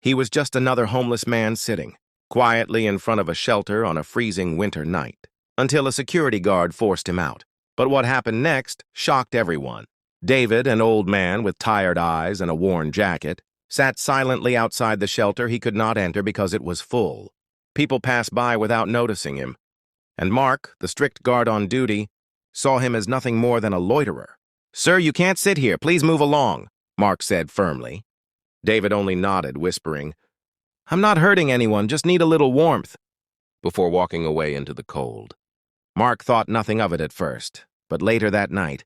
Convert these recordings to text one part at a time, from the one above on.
He was just another homeless man sitting quietly in front of a shelter on a freezing winter night, until a security guard forced him out. But what happened next shocked everyone. David, an old man with tired eyes and a worn jacket, sat silently outside the shelter he could not enter because it was full. People passed by without noticing him, and Mark, the strict guard on duty, saw him as nothing more than a loiterer. "Sir, you can't sit here. Please move along," Mark said firmly. David only nodded, whispering, "I'm not hurting anyone, just need a little warmth," before walking away into the cold. Mark thought nothing of it at first, but later that night,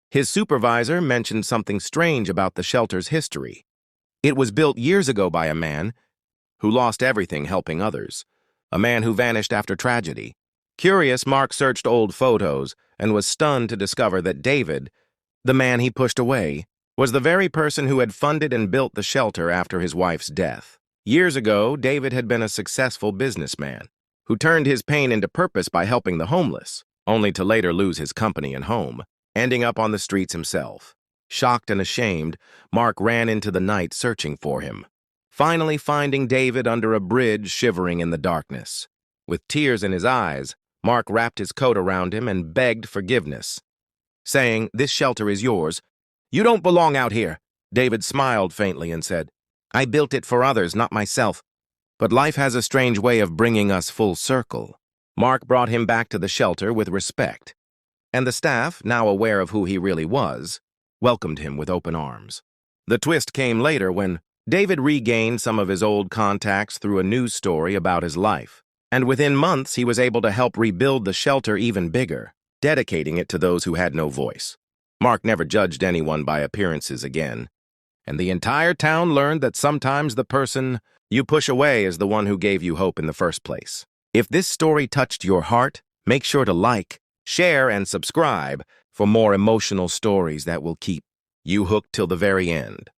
his supervisor mentioned something strange about the shelter's history. It was built years ago by a man who lost everything helping others, a man who vanished after tragedy. Curious, Mark searched old photos and was stunned to discover that David, the man he pushed away, was the very person who had funded and built the shelter after his wife's death. Years ago, David had been a successful businessman who turned his pain into purpose by helping the homeless, only to later lose his company and home, ending up on the streets himself. Shocked and ashamed, Mark ran into the night searching for him, finally finding David under a bridge shivering in the darkness. With tears in his eyes, Mark wrapped his coat around him and begged forgiveness, saying, "This shelter is yours. You don't belong out here." David smiled faintly and said, "I built it for others, not myself. But life has a strange way of bringing us full circle." Mark brought him back to the shelter with respect, and the staff, now aware of who he really was, welcomed him with open arms. The twist came later when David regained some of his old contacts through a news story about his life, and within months he was able to help rebuild the shelter even bigger, dedicating it to those who had no voice. Mark never judged anyone by appearances again, and the entire town learned that sometimes the person you push away is the one who gave you hope in the first place. If this story touched your heart, make sure to like, share, and subscribe for more emotional stories that will keep you hooked till the very end.